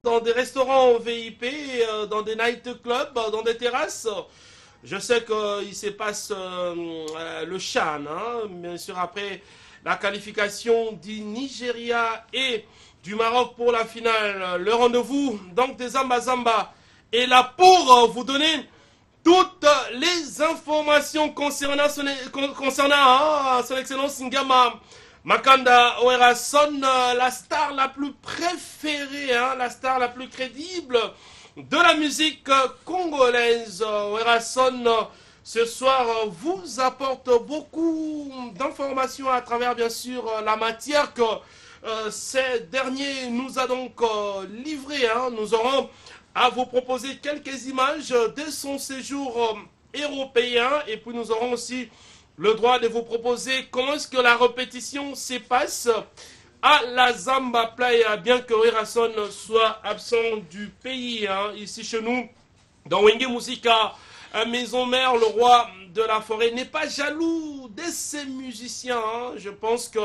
dans des restaurants VIP, dans des nightclubs, dans des terrasses. Je sais qu'il se passe le Chan, hein, bien sûr après la qualification du Nigeria et du Maroc pour la finale. Le rendez-vous donc des Zamba Zamba est là pour vous donner toutes les informations concernant son excellence Ngama Makanda Oerason, la star la plus préférée, hein, la star la plus crédible de la musique congolaise. Oerason, ce soir, vous apporte beaucoup d'informations à travers, bien sûr, la matière que ces derniers nous a donc livré. Hein. Nous aurons à vous proposer quelques images de son séjour européen et puis nous aurons aussi le droit de vous proposer comment est-ce que la répétition se passe à la Zamba Playa, bien que Oerason soit absent du pays, hein, ici chez nous, dans Wenge Musica, Maison Mère, le roi de la forêt n'est pas jaloux de ses musiciens. Hein. Je pense que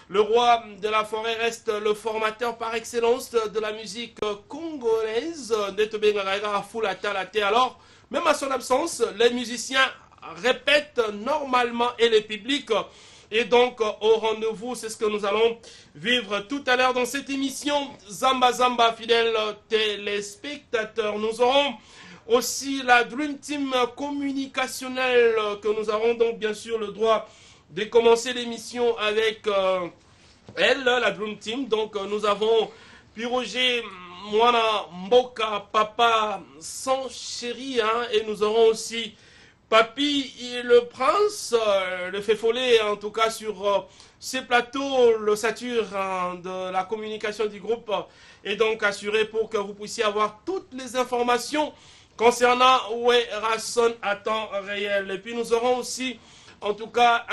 le roi de la forêt reste le formateur par excellence de la musique congolaise. Alors, même à son absence, les musiciens répètent normalement et le public est donc au rendez-vous. C'est ce que nous allons vivre tout à l'heure dans cette émission Zamba Zamba, fidèles téléspectateurs. Nous aurons aussi la Dream Team communicationnelle que nous avons donc bien sûr le droit de commencer l'émission avec elle, la Dream Team. Donc nous avons Piroger Mwana Mboka, Papa sans chéri, hein, et nous aurons aussi Papi et le Prince, le fait follet en tout cas sur ces plateaux, l'ossature de la communication du groupe est donc assuré pour que vous puissiez avoir toutes les informations concernant Oerason à temps réel. Et puis nous aurons aussi en tout cas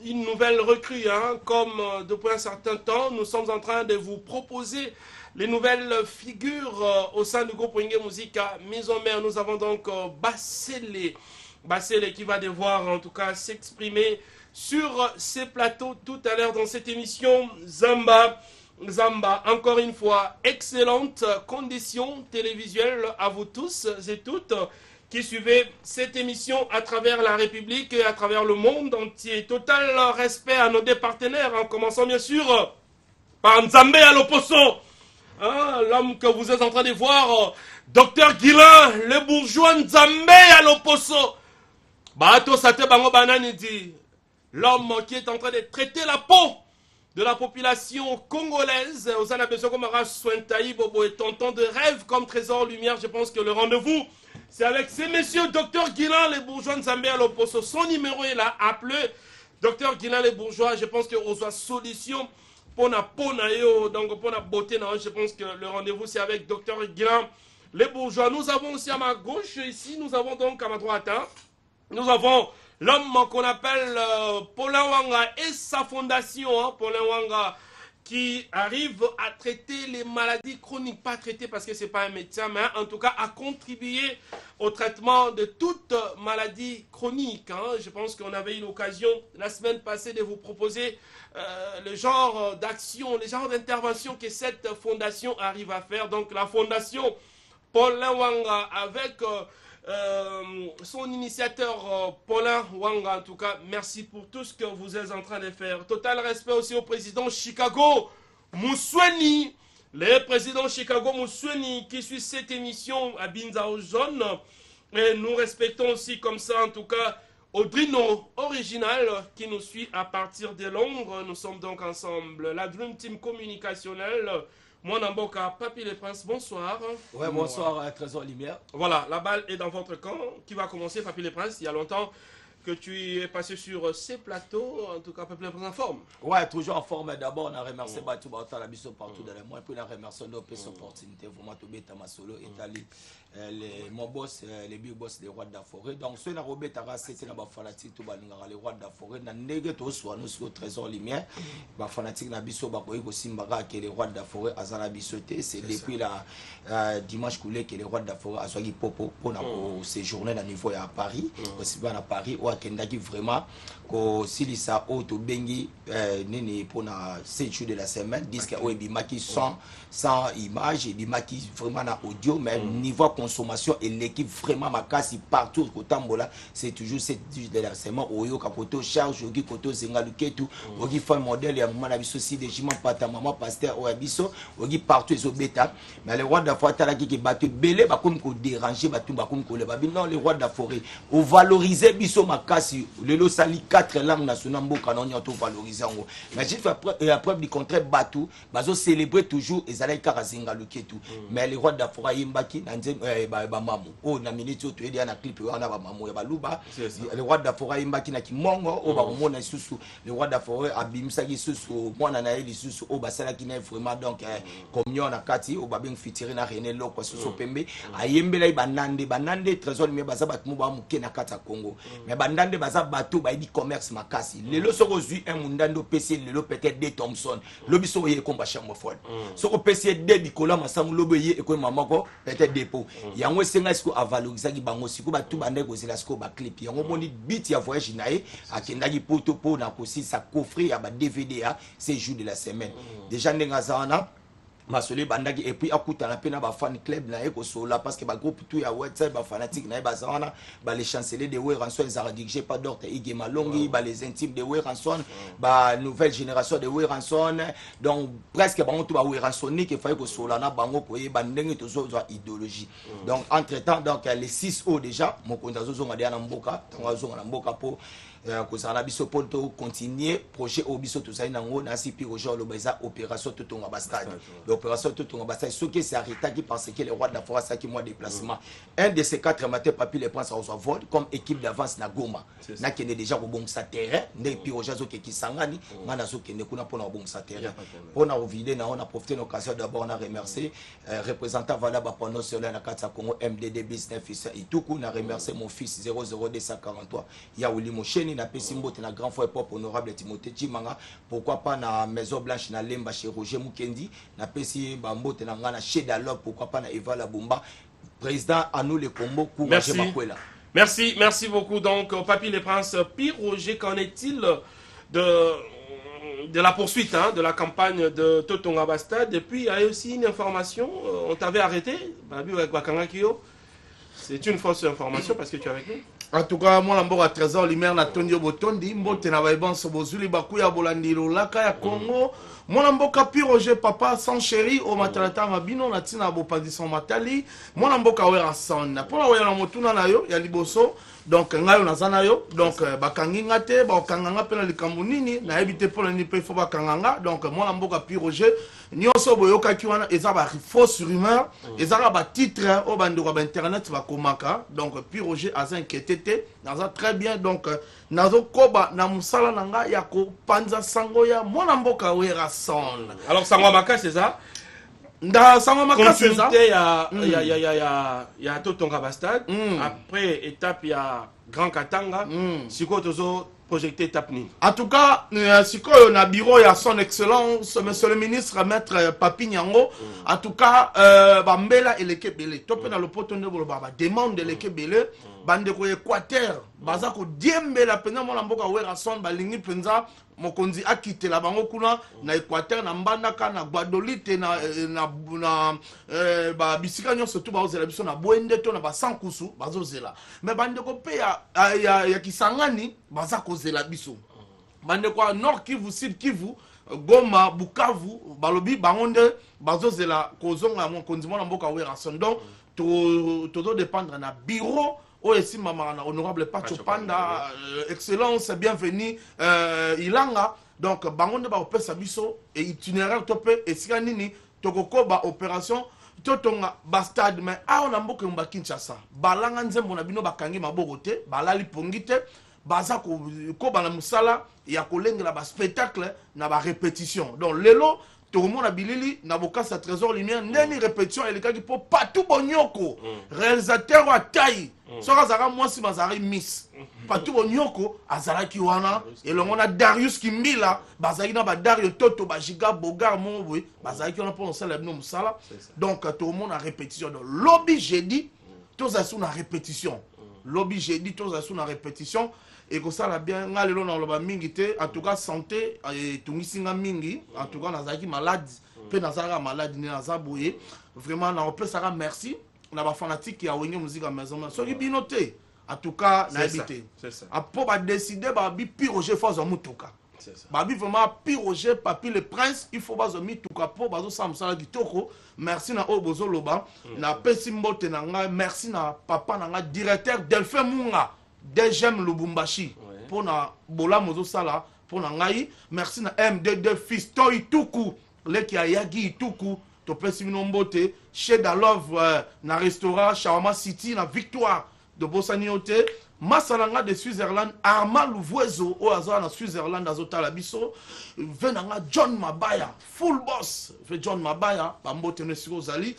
une nouvelle recrue, hein, comme depuis un certain temps, nous sommes en train de vous proposer les nouvelles figures au sein du groupe Wenge Musica Maison Mère. Nous avons donc Bassele qui va devoir en tout cas s'exprimer sur ces plateaux tout à l'heure dans cette émission Zamba Zamba. Encore une fois, excellente condition télévisuelle à vous tous et toutes qui suivez cette émission à travers la République et à travers le monde entier. Total respect à nos deux partenaires, en commençant bien sûr par Nzambe à l'Oposo, hein, l'homme que vous êtes en train de voir, Dr Guilain, le bourgeois Nzambe à l'Oposo. Bato Sate Bango Banani dit, l'homme qui est en train de traiter la peau de la population congolaise. Aux besoin comme Sointaï, Bobo et Tonton de rêve comme Trésor Lumière. Je pense que le rendez-vous, c'est avec ces messieurs, Dr Guilain, les bourgeois Nzambe à l'Oposo. Son numéro est là, appelez Dr Guilain, les bourgeois. Je pense qu'on soit solution pour la donc pour la beauté. Je pense que le rendez-vous, c'est avec Dr Guilain, les bourgeois. Nous avons aussi à ma gauche, ici, nous avons donc à ma droite, hein, nous avons l'homme qu'on appelle Paulin Wanga et sa fondation, hein, Paulin Wanga, qui arrive à traiter les maladies chroniques, pas traiter parce que ce n'est pas un médecin, mais en tout cas à contribuer au traitement de toute maladie chronique. Hein. Je pense qu'on avait eu l'occasion la semaine passée de vous proposer le genre d'action, le genre d'intervention que cette fondation arrive à faire. Donc la fondation Paulin Wanga avec son initiateur Paulin Wanga, en tout cas, merci pour tout ce que vous êtes en train de faire. Total respect aussi au président Chicago Mousweni, le président Chicago Mousweni qui suit cette émission à Binzao Jaune. Et nous respectons aussi comme ça, en tout cas, Audrino Original qui nous suit à partir de Londres. Nous sommes donc ensemble. La Dream Team communicationnelle. Moi, Namboka, Papi le Prince, bonsoir. Ouais, bonsoir, Trésor Lumière. Voilà, la balle est dans votre camp. Qui va commencer, Papi le Prince? Il y a longtemps que tu es passé sur ces plateaux. En tout cas, Papi le Prince en forme. Ouais, toujours en forme. D'abord, on a remercié Batou Bata, la biso partout dans le monde. Et puis, on a remercié nos opportunités. Vraiment, tout bête à solo, Italie. Mon boss, les big boss, les rois de la forêt. Donc, ceux qui ont été c'était les fanatiques, les rois de la forêt. Nous avons nous sur Trésor Lumière. Les fanatiques, nous avons aussi les rois de la forêt. C'est depuis la dimanche coulé que les rois de la forêt ont popo pour séjourner à niveau à Paris. Aussi bien à Paris, ou akendaki vraiment ko silisa auto bengi nini pour na 7 jours de la semaine disque o ebimaki sans image ebimaki vraiment na audio mais niveau consommation et l'équipe vraiment makasi partout kotambola c'est toujours 7 jours de la semaine oyo ka koto charge oki koto zenga luketu oki fa modèle ya mama na biso si de jiment pata maman pasteur o biso oki partout eso beta mais le roi de la forêt talaki ki batu belé ba comme ko déranger batu ba comme ko le babi non le roi de la forêt o valoriser biso makasi lelo sali 4 langues nationales mboka non to valoriser ngo mais j'ai fait preuve du contraire batu bazo célébrer toujours ezala kaka zenga luketu mais le roi de la forêt yimbaki na nze ba mamu o na minute to edi na clip wana ba mamu ya baluba le roi de la forêt yimbaki na kimongo o ba mona susu le roi de la forêt abimsaki susu mwana na eli susu o basala ki na vraiment donc communion na kati o ba bien fitiri na René Loko susu pembe ayembela banande trésor mais baza batu mo ba muke na kata Congo mais bandande baza batu ba di commerce makasi lelo soko zui un mundando PC lelo peut-être de Thompson lobiso ye komba chambre fort soko PC de Nicolas Masamu lobo ye e ko mamako peut-être dépôt yango senga siko a valoriser ki bango siko batu bande ko zela siko ba clip yango moni beat ya voyage nae akendaki poto po na kosi sa coffret ya ba DVD a ces jours de la semaine déjà ndenga zana masoli bandaki et puis akutana pena ba fan club na eko sola parce que ba groupe tout ya WhatsApp ba fanatique na ba zana ba les chanceliers de Weranson ils ont dirigé pas d'autre Ige Malongi ba les intimes de Weranson ba nouvelle génération de Weranson donc presque ba on tout ba Weransonique il fallait que sola na bango ko ye ba ndenge to zo idéologie donc entre temps donc les 6 o déjà mon konza zo ngadi na mboka zo na mboka po kozala biso poto continuer projet obiso to sai nango na sipi au genre le beza opération totonga bastade l'opération totonga bastade ce qui s'est arrêté qui parce que le roi de la forêt ça qui moi déplacement un de ces 4 matins papi les princes reçoit vol comme équipe d'avance na Goma na kende déjà ko bon sa terrain ndé pi au jazo ki sangani ngana zo kende kuna pona bon sa terrain pona ovide na on a profité l'occasion d'abord on a remercié représentant valable pendant cela na kata Congo MDD business officer et tout coup on a remercié mon fils 00243 ya Oli Mocheni na pesimbote na grand frère pop honorable Timothée Chimanga pourquoi pas na Maison Blanche na Lemba chez Roger Mukendi na pesi bambote na ngana chez Dialogue pourquoi pas na Eva Labumba président à nous les combos pour Roger Makwela. Merci beaucoup donc Papi les Princes. Pierre Roger, qu'en est-il de la poursuite de la campagne de Totonga Bastade? Et puis il y a aussi une information, on t'avait arrêté, c'est une fausse information parce que tu es avec nous. En tout cas, moi, je suis trésor lumière na Tondio Botondi, mbote na baïban sobozuli bakuya bolandilo laka ya Congo. Moi, je suis Pierre Roger papa sans chéri au matalata mabino na tina bopandi son matali. Moi, je suis Weranson. Pour la wera motuna na yo ya liboso. Donc ngayo nazana yo donc bakangi ngate ba kanganga pena likambo nini na ebite pour ni pe fo bakanganga donc moi na mboka Pierre Roger nyonso boyoka ki wana eza ba fausse rumeur eza ba titre au bando ba internet ba komaka donc Pierre Roger aza inquiété naza très bien donc nazo koba na musala nanga ya ko panza sango ya moi na mboka Weranson. Alors sango maka c'est ça nda sango maka c'est ça il y a Totonga Bastade après étape il y a Grand Katanga siko tozo projecté étape ni en tout cas siko na bureau ya son excellence monsieur le ministre maître Papi Nyango en tout cas bambela eleke belé topé dans le poto ndebolo baba demande eleke belé bande ko Équateur baza ko diembela pena mona mboka Weranson balingi penza mokonzi akitela bango kuna na Équateur na mbandaka na Guadolite na ba bisika nyonso tout bazozela biso na Bwende to na basankusu bazozela mais bande ko pe ya Kisangani baza kozela biso bande ko Nord Kivu Sud Kivu Goma Bukavu balobi bangonde bazozela kozonga mokonzi mona mboka Weranson donc to dépendre na bureau. Oh, ici, maman, honorable Pacho Panda, excellence, bienvenue, Ilanga. Donc, bangonde ba opesa biso et itinéraire topé et sikanini tokoko ba opération Totonga Bastade mais on a mboka mba Kinshasa. Balanga nzembo na bino bakangi maboko te, balali pongite, baza ko bana musala ya kolengela ba spectacle na ba répétition. Donc lelo tout le monde a bilili na bokasa trésor lumière neni répétition elikaki po Patou Bonyoko réalisateur wa taille soka zara mwasi mazari miss Patou Bonyoko azalaki wana elongo na Darius Kimbila bazaki na ba Dario Toto ba Giga Bogar Monboy bazaki wana pour nsala bino musala donc tout le monde a répétition donc lobby jeudi tous asu na répétition lobby jeudi tous asu na répétition et que ça la bien nga lelo na loba mingi te en tout cas santé tungisi nga mingi en tout cas nazaki malade pe nazaka malade ni nazaboye vraiment na opesaka merci na ba fanatique ya wenge musique à maison soki bino te en tout cas na habité apo ba décider ba bi piroger fois za mutuka babi vraiment piroger papi le prince il faut bazo mituka po bazo samsala kitoko merci na obozo loba na pesi mbote na nga merci na papa na nga directeur Delphin Munga DGM Lubumbashi pour na bola mozo sala pour na ngai merci na MDD Fisto Ituku leki ayagi Ituku to pesi mbote chez Dalove na restaurant Shawarma City na Victoire de Bossaniote Masalanga de Switzerland Arma Louvoiseau au hasard na Switzerland azotala biso venanga John Mabaya full boss fait John Mabaya bambote ne siko zali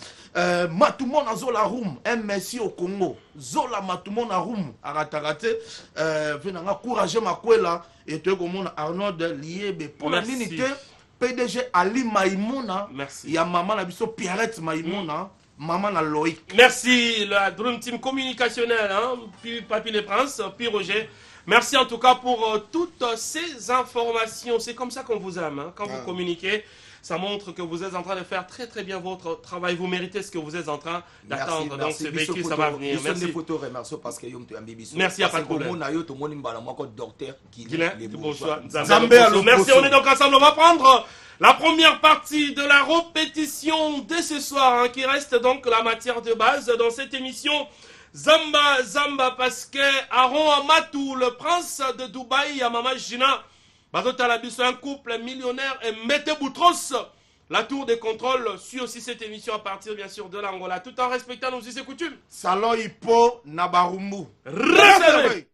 matumon azola room MSC au Congo zola matumon na room aratarate venanga courage makwela et te komona Arnold Liebe pour la minute PDG Ali Maïmona ya maman na biso Pierrette Maïmona Maman la Loïc. Merci, la Dream Team communicationnelle, hein, puis Papy les Princes, puis Roger. Merci en tout cas pour toutes ces informations. C'est comme ça qu'on vous aime. Hein. Quand vous communiquez, ça montre que vous êtes en train de faire très très bien votre travail. Vous méritez ce que vous êtes en train d'attendre. Donc ce véhicule, ça va venir. Merci. Merci à pas de problème. Merci, on est donc ensemble. On va prendre la première partie de la répétition de ce soir, hein, qui reste donc la matière de base dans cette émission. Zamba, parce que Aaron Amatou, le prince de Dubaï, à Mama Gina, un couple millionnaire et Mete Boutros. La tour de contrôle suit aussi cette émission à partir bien sûr de l'Angola, tout en respectant nos us et coutumes. Salon Hippo Nabarumbu. Réservé.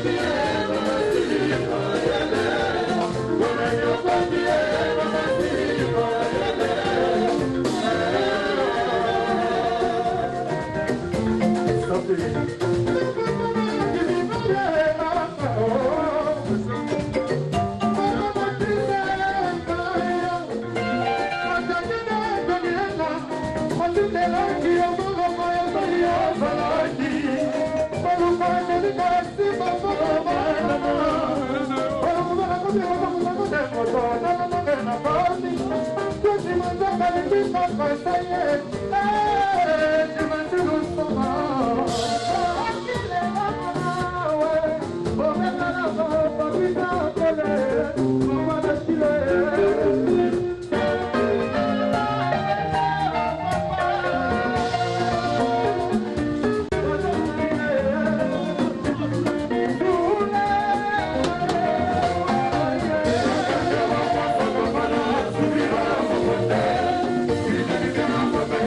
Thank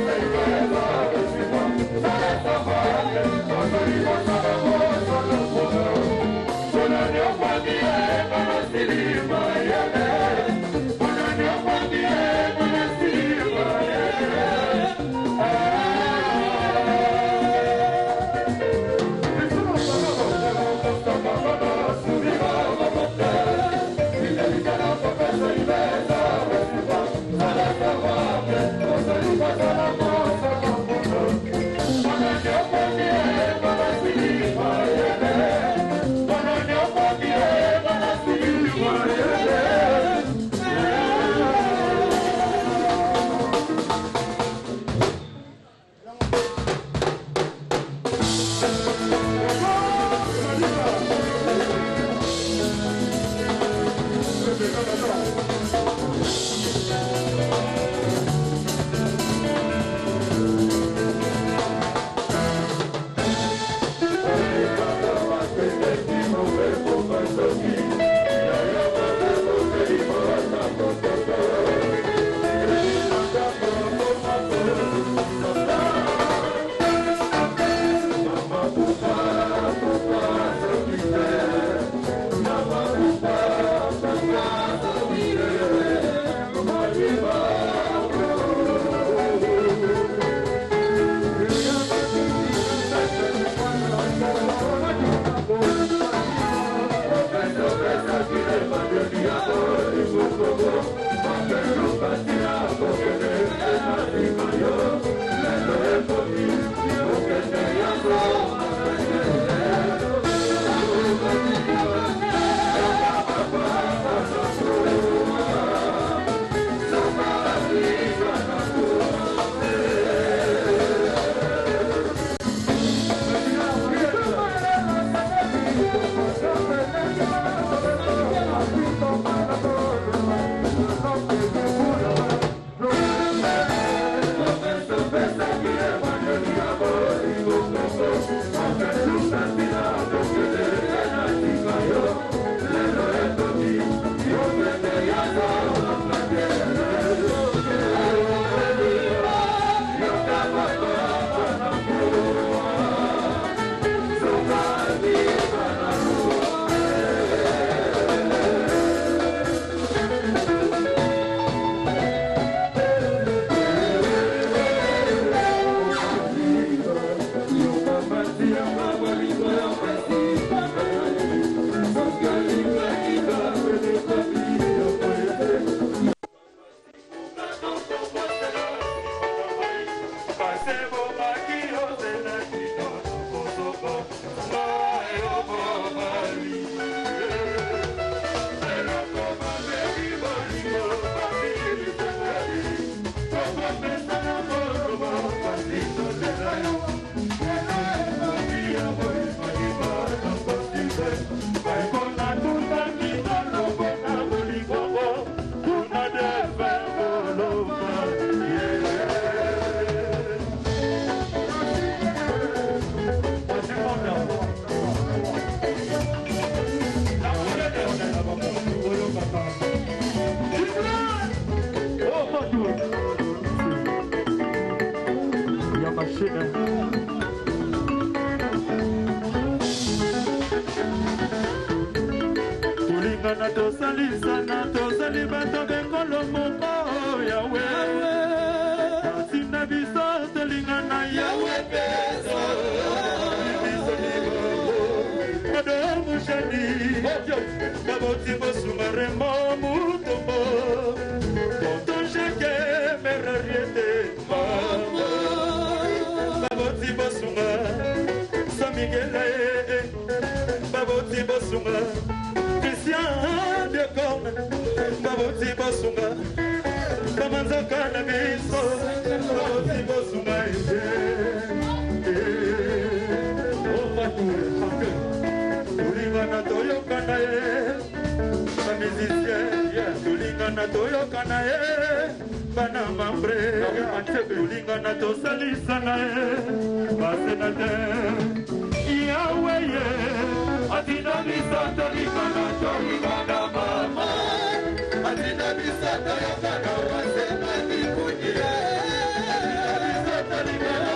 you. Tulingana tosalisana tozali bato bekolo moko yawe atina biso tolingana yawe pesa Ado mushani baboti bosunga remo mutombo Tonton shake merariete mama baboti bosunga samigela baboti bosunga Christian de Corne baboti bosunga bamanzaka na biso baboti bosunga Tulingana toyokana musicien tulingana toyokana bana mambre tulingana tosalisana basénateur yawe atina bisa tolingana tolingana mama atina bisa toyokana basénati kujie bisa tolingana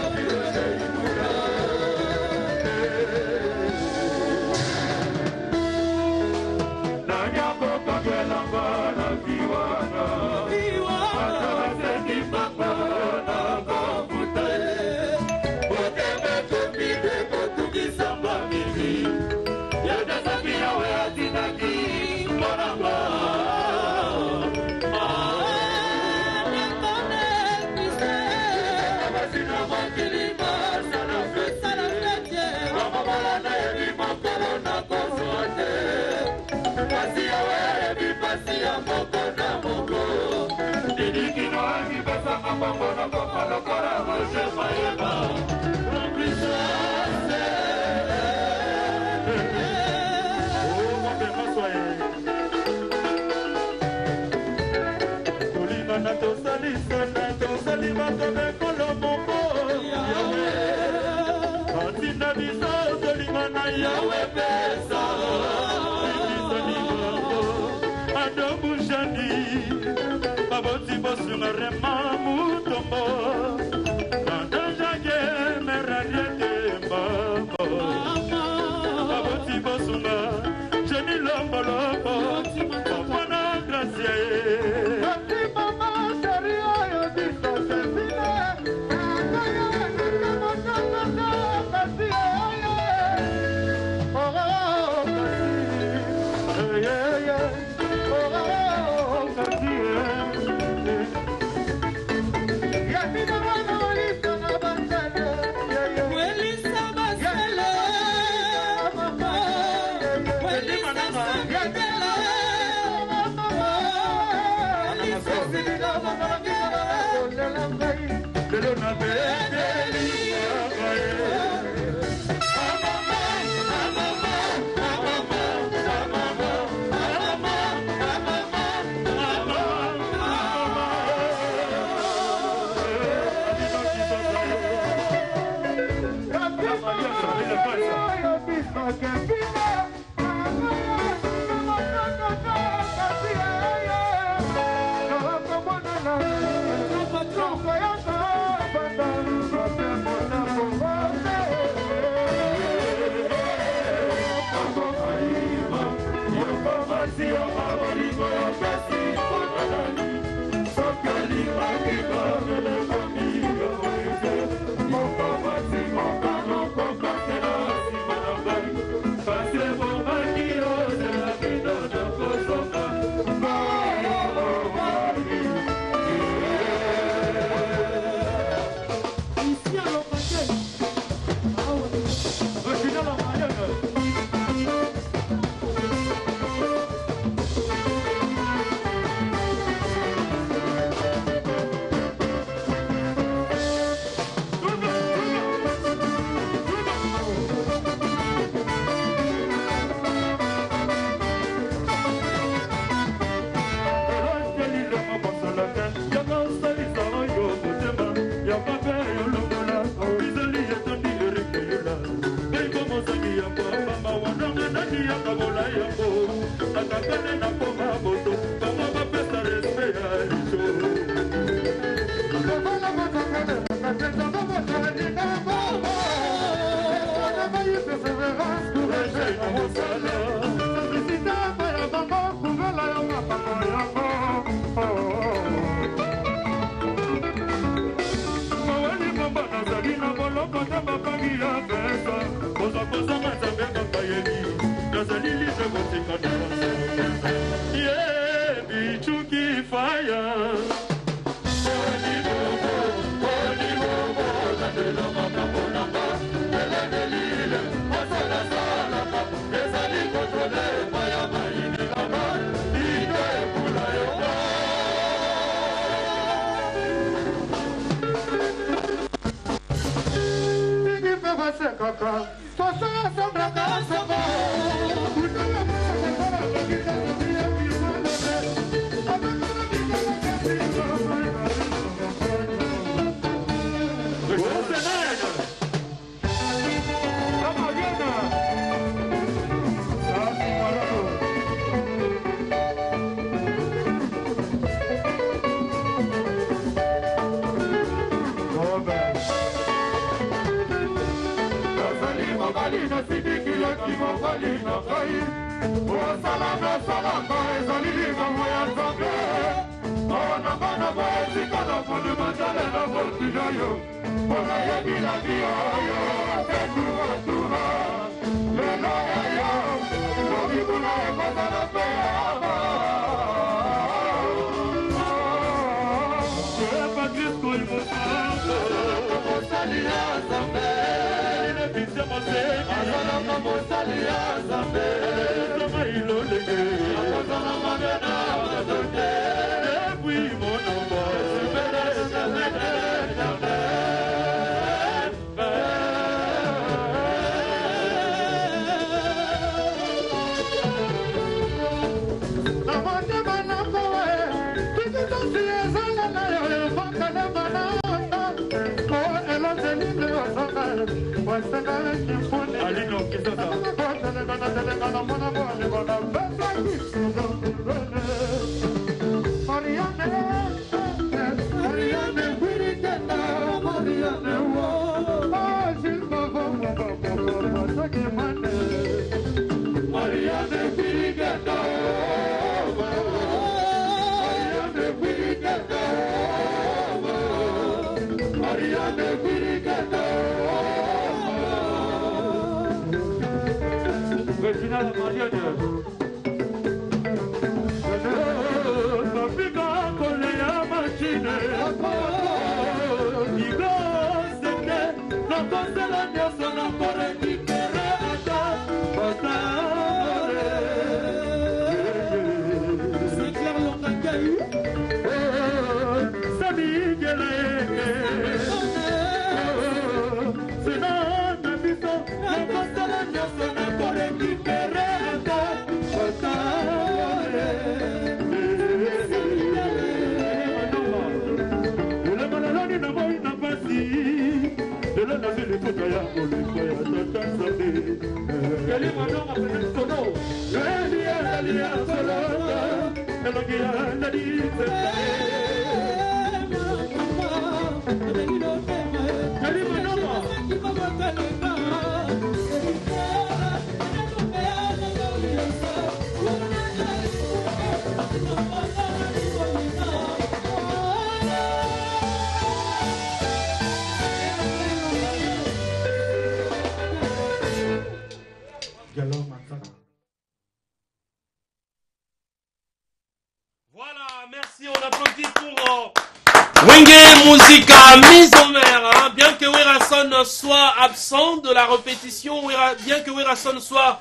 Musica, mise en mer, hein. Bien que Werason soit absent de la répétition, bien que Werason soit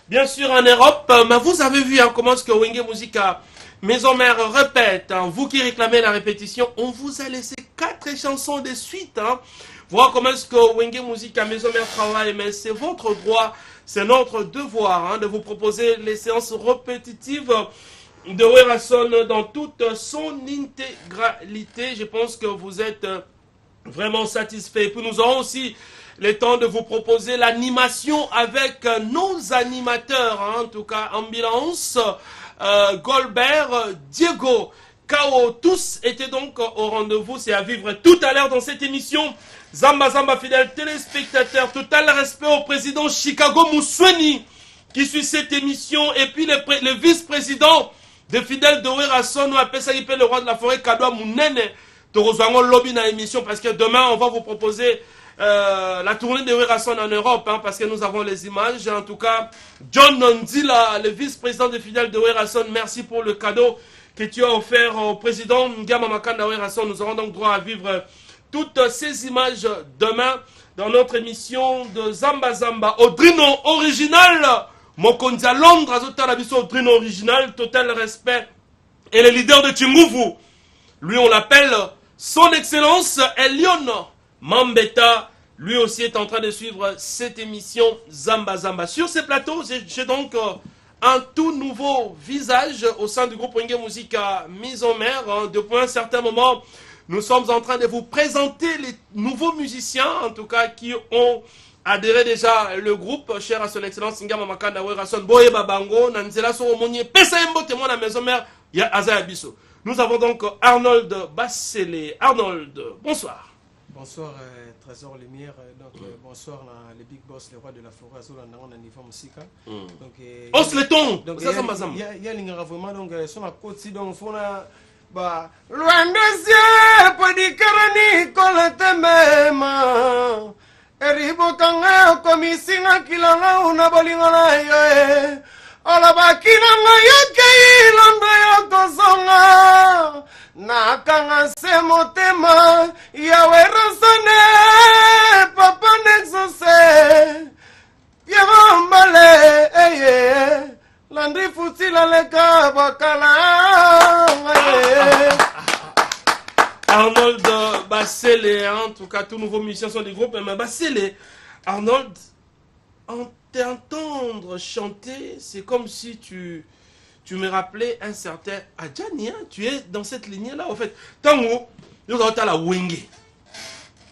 bien sûr en Europe, mais vous avez vu hein, comment est-ce que Wenge Musica, mise en mer répète, hein. Vous qui réclamez la répétition, on vous a laissé 4 chansons de suite, hein. Voir comment est-ce que Wenge Musica, mise en mer travaille, mais c'est votre droit, c'est notre devoir hein, de vous proposer les séances répétitives de Werason dans toute son intégralité. Je pense que vous êtes vraiment satisfait. Puis nous aurons aussi le temps de vous proposer l'animation avec nos animateurs, hein, en tout cas Ambulance, Goldberg, Diego, Kao, tous étaient donc au rendez-vous. C'est à vivre tout à l'heure dans cette émission. Zamba Zamba fidèle téléspectateur, total respect au président Chicago Mousweni, qui suit cette émission, et puis le vice-président de Fidèle de Werason, nous appelle ça, il le roi de la forêt, Kadoua Mounene, Torozango lobby dans l'émission, parce que demain, on va vous proposer la tournée de Werason en Europe, hein, parce que nous avons les images. En tout cas, John Nondila, le vice-président de Fidèle de Werason, merci pour le cadeau que tu as offert au président Ngama Makanda Werason. Nous aurons donc droit à vivre toutes ces images demain dans notre émission de Zamba Zamba. Audrino original, Mokonzi à Londres, Azotalabiso Audrino original, total respect. Et le leader de Tchinguvu, lui on l'appelle Son Excellence Elion Mambeta. Lui aussi est en train de suivre cette émission Zamba Zamba. Sur ces plateaux, j'ai donc un tout nouveau visage au sein du groupe Wenge Musica Mise en Mer. Depuis un certain moment, nous sommes en train de vous présenter les nouveaux musiciens, en tout cas, qui ont adhéré déjà le groupe. Cher à son excellence, Ngama Makanda Werason, Boye Babango, Nanzela Soromonye, Pesa Embo, témoin à Maison Mère, ya Azaya Bisso. Nous avons donc Arnold Bassele. Arnold, bonsoir. Bonsoir, Trésor Lumière. Donc, bonsoir, les Big Boss, les rois de la forêt, on a niveau musical. Donc, os le ton. Donc, Ça, il y a l'ingénieur vraiment, donc, son à côté, donc, il faut bah, loin des cieux, pour dire que Nicolas même. Eribo kanga komisina kilanga unabolingana yoe. Ola bakina ngayoke ilando yokozonga. Na kanga se motema yawe rasane papa nexose. Yamambale eye. Landri futi la leka bakala. Arnold Bassele, en tout cas, tous nouveaux musiciens sont des groupes, mais Bassele, Arnold, t'entendre chanter, c'est comme si tu me rappelais un certain Adjani, hein? Tu es dans cette lignée-là, en fait. Tango, nous avons la Wenge.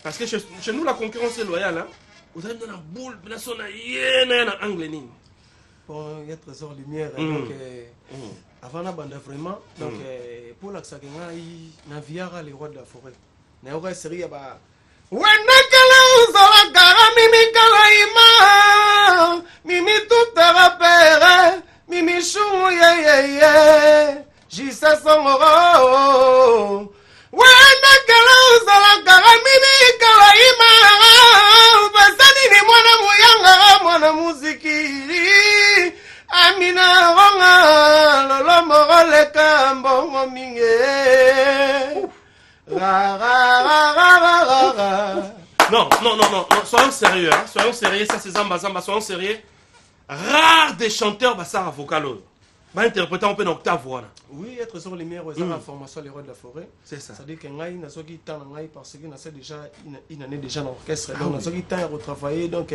Parce que chez nous, la concurrence est loyale, hein? Vous avez dans la boule, mais on a anglais. Bon, il y a Trésor Lumière, donc... Avant la bande vraiment, donc pour l'accès na viara les rois de la forêt. Na ora série ba. Wenda kala uzala kara mimi kala ima. Mimi tout repère, mimi chou ye. Jisa songoro. Wenda kala uzala kara mimi kala ima. Basani ni mwana muziki. Amina ronga lolo morale kambongo minge. Non, soyons sérieux, hein? Soyons sérieux, ça c'est Zamba Zamba, soyons sérieux. Rare des chanteurs bassara vocalo. Bah interpréter un peu d'octave voilà. Oui, être sur les meilleurs la formation les rois de la forêt. C'est ça. C'est-à-dire que ngai na soki tan ngai parce que na c'est déjà une année déjà dans l'orchestre donc na soki tan à retravailler donc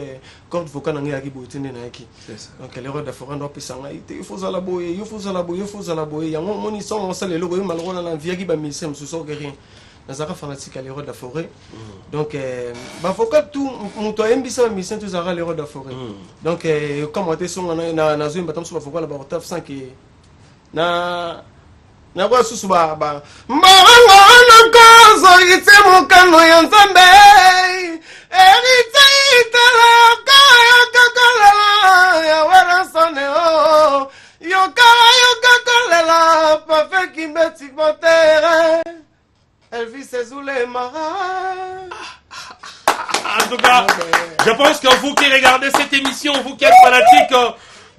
corde vocale ngai aki boitende na yaki. C'est ça. Donc les rois de la forêt doit pesa ngai il faut ça la boyer, il faut ça la boyer, ya mon ils sont ça les logo malgré la vie qui ba misem sous so rien. Nazara fanatique à les rois de la forêt. Donc bah faut que tout moto mbisa mission tous ara les rois de la forêt. Donc comme on était sur na zone batam sur la forêt la ba sans que na kwa susu ba mbarango na kozo ite mukano ya nzambe erite itala kaya kakala ya Werason o yokala parfait kimbeti motere Elvis Ezulema. En tout cas, je pense que vous qui regardez cette émission, vous qui êtes fanatiques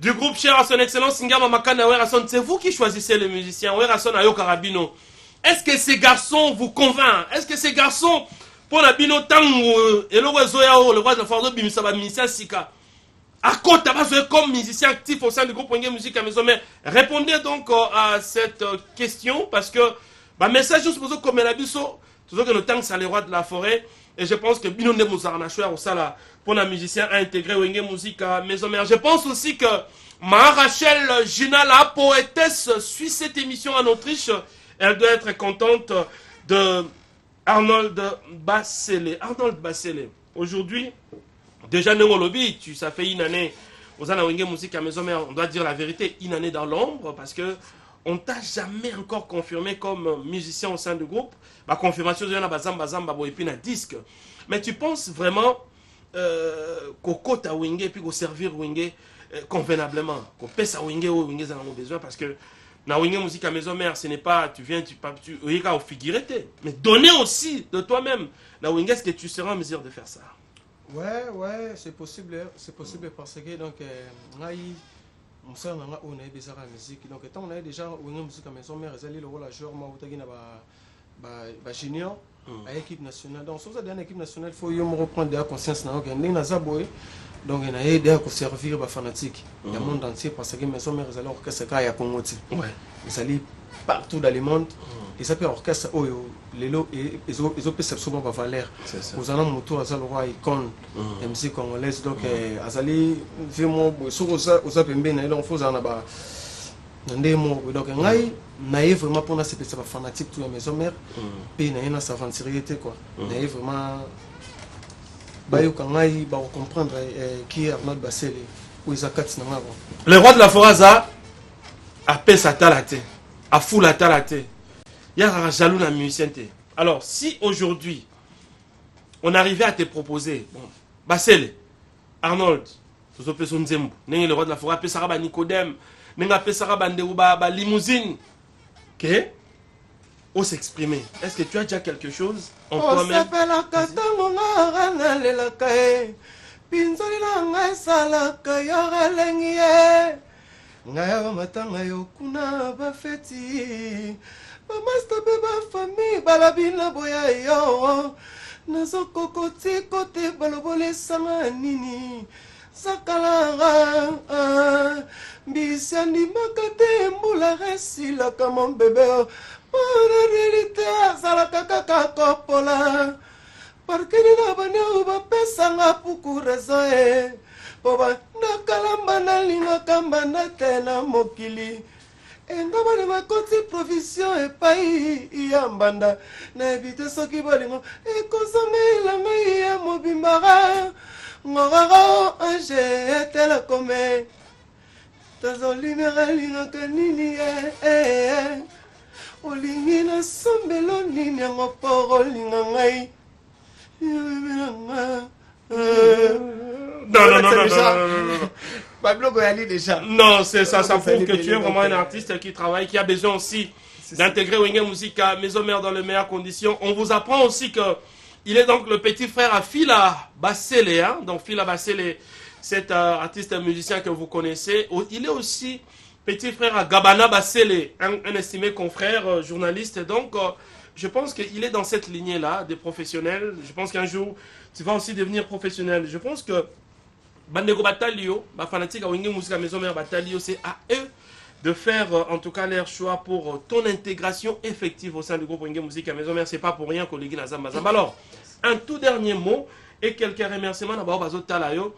du groupe cher à son excellence Ngama Makanda Werason, c'est vous qui choisissez les musiciens. Werason Ayo Karabino. Est-ce que ces garçons vous convainquent? Est-ce que ces garçons, pour la bino tango, et le roi de la force de musicien Sika, à côté, comme musicien actif au sein du groupe Wenge Musica Maison Mère, répondez donc à cette question parce que message juste pour comme la biso, toujours que le temps c'est les rois de la forêt. Et je pense que Bino ne vous a au sala pour la musicien à intégrer Wenge Musica Maison Mère. Je pense aussi que Rachel Gina, la poétesse, suit cette émission en Autriche. Elle doit être contente de Arnold Bassele. Arnold Bassele, aujourd'hui, déjà Nengolobi, ça fait une année aux Anna Wenge Musica Maison Mère, on doit dire la vérité, une année dans l'ombre parce que on t'a jamais encore confirmé comme musicien au sein du groupe. Ma confirmation, il y en a bazamba et puis un disque. Mais tu penses vraiment qu'au côté Wenge et puis qu'au servir Wenge, convenablement. Qu'on pèse à Wingé ou Wingé en besoin parce que na Wingé musique à maison mère, ce n'est pas tu viens, tu au figurité. Mais donner aussi de toi-même. Na Wingé, est-ce que tu seras en mesure de faire ça? Ouais, c'est possible parce que donc on sait on a besoin de musique donc étant on a déjà Wingé musique à maison mère, ils le rôle à joueur moi utagi na ba junior à équipe nationale. Donc sur cette équipe nationale, faut y reprendre de conscience na ok ndina zaboy. Donc il a aidé à servir les fanatiques du monde entier parce que maison mère ils orchestre ka ya Congo ti. Ouais. Ils allaient partout dans le monde. Et ça peut orchestre oyo lelo ils ont perception ba valeur. Aux allons moto azalo roi icône MC congolaise donc azali vraiment sur aux pembe na donc faut en ba ndemo donc ngai naïe vraiment pour na c'est pas fanatique tout maison mère puis na ina s'aventurité quoi. Naïe vraiment bayo kangai ba comprendre qui est Arnold Basele ou Isakat Nangaro. Le roi de la Foraza a paix sa talate, a fou la talate. Il y a un jaloux dans musicien. Alors, si aujourd'hui, on arrivait à te proposer, bon, Basele, Arnold, le roi de la forêt, Pesaraba Nicodème, Nenga Pesaraba Ndeuba, Limousine, ok? On s'exprimer. Est-ce que tu as déjà quelque chose en toi-même? Ngaya matanga yokuna bafeti bamasta beba famille balabina boya yo nazoko koti kote balobole sanga nini sakalanga bisani makate mbula resila kama bébé para relita sala kaka kopola parkini na banya ba pesanga puku rezoe Oba nakalamba na linga kamba na tena mokili engaba de makoti provision epai yambanda na ebite soki bolingo ekozongela ngai ya mobimbara ngoraro ange telekome tazolimera lingaka nini olingi na sombelo nini yango poro olinga ngai Non, c'est ça, ça prouve que tu es vraiment un artiste qui travaille, qui a besoin aussi d'intégrer Wingé Musique à Maison Mère dans les meilleures conditions. On vous apprend aussi que il est donc le petit frère à Fila Basele, hein? Donc Fila Basele, cet artiste musicien que vous connaissez. Il est aussi petit frère à Gabana Basele, un estimé confrère, journaliste. Donc, je pense qu'il est dans cette lignée-là des professionnels. Je pense qu'un jour, tu vas aussi devenir professionnel. Je pense que Bandego Batalio, fanatique à Wingé Musique à Maison Mère Batalio, c'est à eux de faire en tout cas leur choix pour ton intégration effective au sein du groupe Wingé Musique à Maison Mère. C'est pas pour rien qu'on les guide à Zambazamba. Alors, un tout dernier mot et quelques remerciements d'abord Bazo Talayo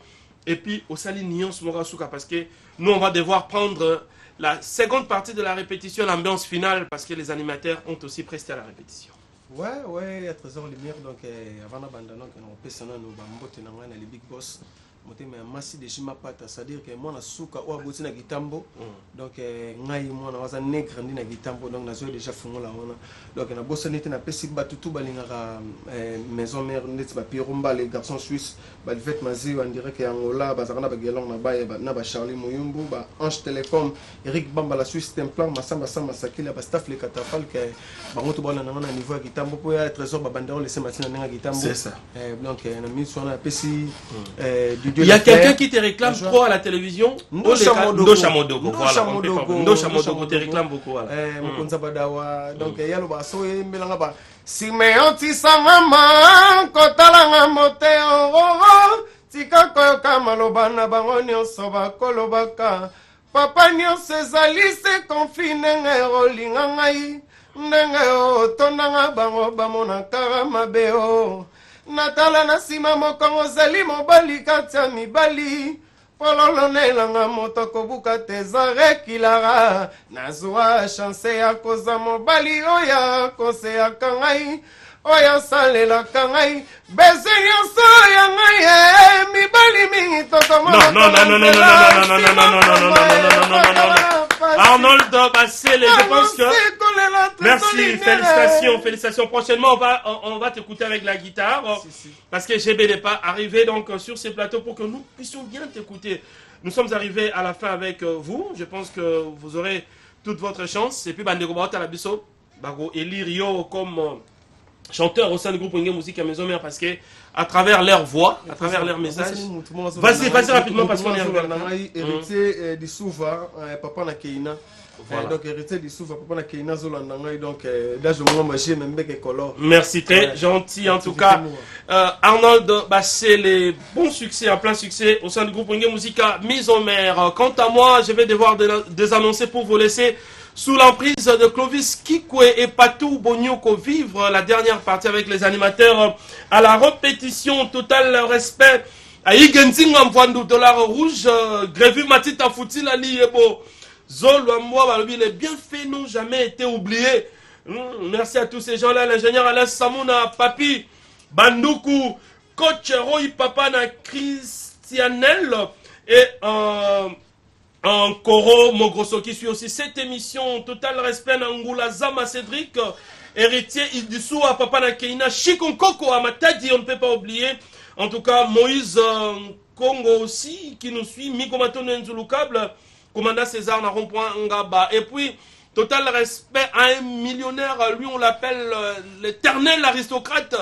et puis au Sali Nyon Morasuka parce que nous on va devoir prendre la seconde partie de la répétition, l'ambiance finale parce que les animateurs ont aussi presté à la répétition. Ouais, il y a Trésor Lumière donc avant d'abandonner on peut s'en aller au Bambote dans les Big Boss. Motema masi de chima pata c'est-à-dire que moi na suka o aboti na gitambo donc ngai moi na waza nègre ndi na gitambo donc na zo déjà fungola wana donc na bossa nete na pesi batutu balingaka maison mère ndeti ba pirumba les garçons suisses ba vet mazi on dirait que Angola bazana ba gelong na ba na ba Charlie Moyumbu ba Ange Télécom Eric Bamba la Suisse Templar Masamba Samba Sakila ba staff les catafal que bango to bana na niveau gitambo po ya trésor ba bandero laisser matina na gitambo c'est ça donc na mi so na pesi il y a quelqu'un qui te réclame trop à la télévision. Ndo Chamodogo te réclame beaucoup. Donc il y a le basso et Melangaba. Simeon Tisangama, Kotalanga Moteo, Tika Koyoka Malobana Bangonio Soba Kolobaka. Papa Nyo Sezali se confine Rolingangai. Nengo Tonanga Bango Bamona Karamabeo. Natala nasima mokongo zali mobali katia mibali pololo nelanga moto kobuka tezare kilara nazwa chance ya koza mobali oya koseyaka ngai oya salelaka ngai bese nyonso ya ngai mibali mingi tokomona Arnold Basele, je pense que... Merci, félicitations. Prochainement, on va t'écouter avec la guitare. Parce que GB n'est pas arrivé donc sur ces plateaux pour que nous puissions bien t'écouter. nous sommes arrivés à la fin avec vous. Je pense que vous aurez toute votre chance. Et puis, Bandeko Baota Labiso, Bago Eli Rio comme chanteur au sein du groupe Wenge Musique à Maison Mère, parce que à travers leur voix, à travers leur message. Vas-y rapidement parce qu'on est arrivé. Héritier du Souva, papa na Keina. Voilà. Donc héritier du Souva, papa na Keina Zolandanga. Donc là je me mâche même avec color. Merci, très gentil en tout cas. Arnold, c'est les bons succès, en plein succès au sein du groupe Wenge Musique à Maison Mère. Quant à moi, je vais devoir désannoncer pour vous laisser sous l'emprise de Clovis Kikwe et Patou Bonyoko vivre la dernière partie avec les animateurs à la répétition. Total respect à Igenting Mvwandu, dollar rouge, Grévu Matita Fouti Lali Ebo, Zolo Amwa, les bienfaits n'ont jamais été oubliés. Merci à tous ces gens-là, l'ingénieur Alain Samouna, Papi, Bandoukou, coach Roy Papana Christianel et en Koro Mogroso qui suit aussi cette émission. Total respect Nangula Zama Cédric, héritier Idissou à Papa Nakeina, Chikonkoko à Matadi, on ne peut pas oublier. En tout cas, Moïse Congo aussi qui nous suit, Mikomato Nenzulukable, commandant César Narompoint Ngaba. Et puis, total respect à un millionnaire, lui on l'appelle l'éternel aristocrate.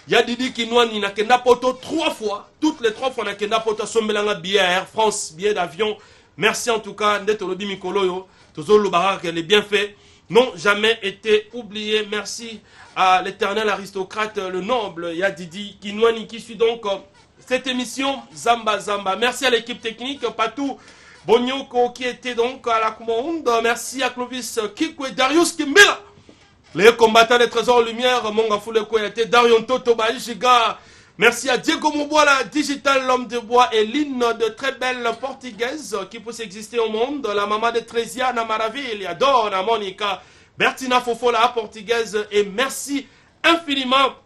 Yadidi Kinouani n'a kenda poto 3 fois, toutes les 3 fois n'a kenda poto sombelanga billet à Air France, billet d'avion. Merci en tout cas, Ndetolobi Mikoloyo, Tozo Lubarak, les bienfaits n'ont jamais été oubliés. Merci à l'éternel aristocrate, le noble Yadidi Kinouani qui suit donc cette émission Zamba Zamba. Merci à l'équipe technique, Patou Bonyoko qui était donc à la commande. Merci à Clovis Kikwe, Darius Kimbela, les combattants des trésors lumière, Monga Fouleko était Darion Toto Baïchiga. Merci à Diego Mobola, Digital, l'homme de bois, et l'hymne de très belle portugaise qui peut exister au monde. La maman de Trésiana Maravilha, Donna Monica, Bertina Fofola, portugaise. Et merci infiniment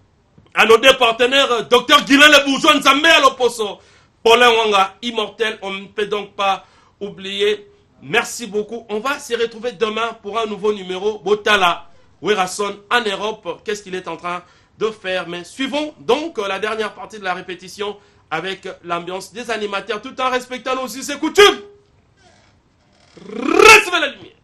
à nos deux partenaires, Dr Guilain Le Bourgeois, Nzambe Aloposo, Paulin Wanga, immortel. On ne peut donc pas oublier. Merci beaucoup. On va se retrouver demain pour un nouveau numéro. Botala, Werason en Europe. Qu'est-ce qu'il est en train de faire? Mais suivons donc la dernière partie de la répétition avec l'ambiance des animateurs tout en respectant nos us et coutumes. Recevez la lumière.